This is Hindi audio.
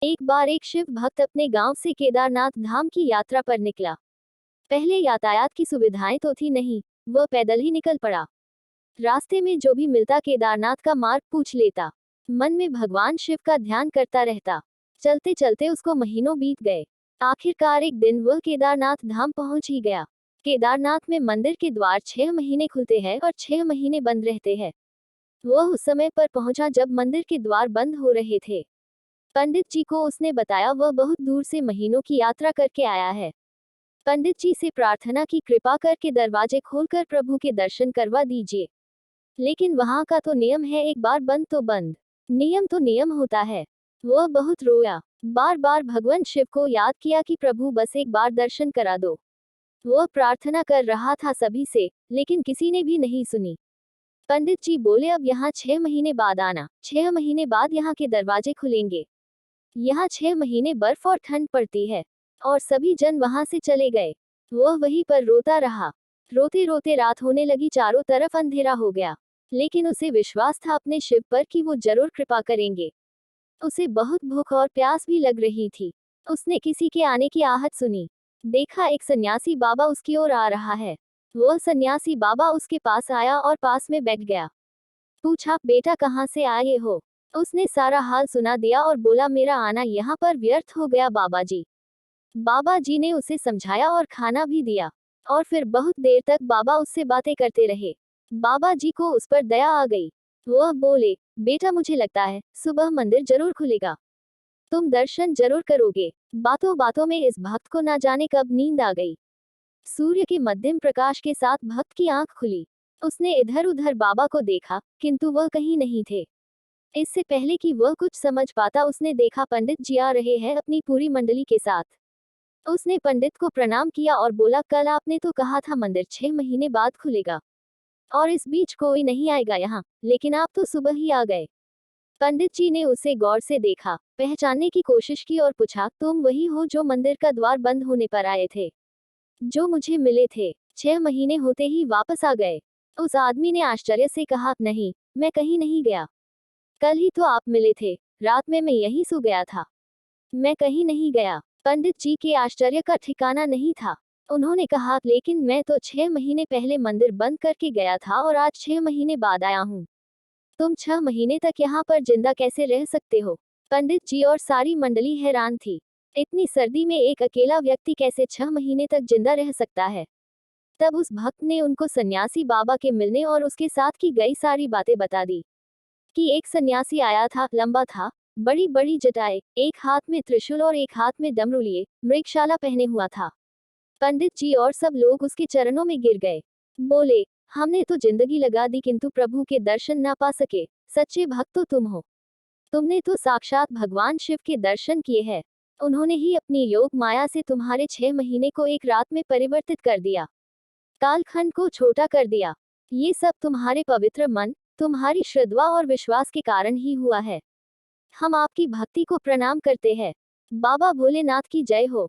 एक बार एक शिव भक्त अपने गांव से केदारनाथ धाम की यात्रा पर निकला। पहले यातायात की सुविधाएं तो थी नहीं, वह पैदल ही निकल पड़ा। रास्ते में जो भी मिलता केदारनाथ का मार्ग पूछ लेता। मन में भगवान शिव का ध्यान करता रहता। चलते चलते उसको महीनों बीत गए। आखिरकार एक दिन वह केदारनाथ धाम पहुंच ही गया। केदारनाथ में मंदिर के द्वार 6 महीने खुलते हैं और 6 महीने बंद रहते हैं। वह उस समय पर पहुंचा जब मंदिर के द्वार बंद हो रहे थे। पंडित जी को उसने बताया वह बहुत दूर से महीनों की यात्रा करके आया है। पंडित जी से प्रार्थना की कृपा करके दरवाजे खोलकर प्रभु के दर्शन करवा दीजिए। लेकिन वहां का तो नियम है, एक बार बंद तो बंद। नियम तो नियम होता है। वह बहुत रोया, बार बार भगवान शिव को याद किया कि प्रभु बस एक बार दर्शन करा दो। वह प्रार्थना कर रहा था सभी से, लेकिन किसी ने भी नहीं सुनी। पंडित जी बोले अब यहाँ 6 महीने बाद आना, 6 महीने बाद यहाँ के दरवाजे खुलेंगे। यहाँ 6 महीने बर्फ और ठंड पड़ती है। और सभी जन वहां से चले गए। वह वहीं पर रोता रहा। रोते रोते रात होने लगी, चारों तरफ अंधेरा हो गया। लेकिन उसे विश्वास था अपने शिव पर कि वो जरूर कृपा करेंगे। उसे बहुत भूख और प्यास भी लग रही थी। उसने किसी के आने की आहट सुनी। देखा एक सन्यासी बाबा उसकी ओर आ रहा है। वह सन्यासी बाबा उसके पास आया और पास में बैठ गया। पूछा, बेटा कहाँ से आए हो? उसने सारा हाल सुना दिया और बोला, मेरा आना यहाँ पर व्यर्थ हो गया बाबा जी। बाबा जी ने उसे समझाया और खाना भी दिया। और फिर बहुत देर तक बाबा उससे बातें करते रहे। बाबा जी को उस पर दया आ गई। वह बोले, बेटा मुझे लगता है सुबह मंदिर जरूर खुलेगा, तुम दर्शन जरूर करोगे। बातों बातों में इस भक्त को ना जाने कब नींद आ गई। सूर्य के मध्यम प्रकाश के साथ भक्त की आंख खुली। उसने इधर उधर बाबा को देखा, किंतु वह कहीं नहीं थे। इससे पहले कि वह कुछ समझ पाता उसने देखा पंडित जी आ रहे हैं अपनी पूरी मंडली के साथ। उसने पंडित को प्रणाम किया और बोला, कल आपने तो कहा था मंदिर 6 महीने बाद खुलेगा और इस बीच कोई नहीं आएगा यहाँ, लेकिन आप तो सुबह ही आ गए। पंडित जी ने उसे गौर से देखा, पहचानने की कोशिश की और पूछा, तुम वही हो जो मंदिर का द्वार बंद होने पर आए थे, जो मुझे मिले थे? 6 महीने होते ही वापस आ गए। उस आदमी ने आश्चर्य से कहा, नहीं, मैं कहीं नहीं गया। कल ही तो आप मिले थे, रात में मैं यहीं सो गया था। मैं कहीं नहीं गया। पंडित जी के आश्चर्य का ठिकाना नहीं था। उन्होंने कहा, लेकिन मैं तो 6 महीने पहले मंदिर बंद करके गया था और आज 6 महीने बाद आया हूँ। तुम 6 महीने तक यहाँ पर जिंदा कैसे रह सकते हो? पंडित जी और सारी मंडली हैरान थी। इतनी सर्दी में एक अकेला व्यक्ति कैसे 6 महीने तक जिंदा रह सकता है? तब उस भक्त ने उनको सन्यासी बाबा के मिलने और उसके साथ की गई सारी बातें बता दी। कि एक सन्यासी आया था, लंबा था, बड़ी बड़ी जटाएं, एक हाथ में त्रिशूल और एक हाथ में डमरू लिए, मृगशाला पहने हुआ था। पंडित जी और सब लोग उसके चरणों में गिर गए। बोले, हमने तो जिंदगी लगा दी किंतु प्रभु के दर्शन ना पा सके। सच्चे भक्त तो तुम हो। तुमने तो साक्षात भगवान शिव के दर्शन किए हैं। उन्होंने ही अपनी योग माया से तुम्हारे 6 महीने को एक रात में परिवर्तित कर दिया, कालखंड को छोटा कर दिया। ये सब तुम्हारे पवित्र मन, तुम्हारी श्रद्धा और विश्वास के कारण ही हुआ है। हम आपकी भक्ति को प्रणाम करते हैं। बाबा भोलेनाथ की जय हो।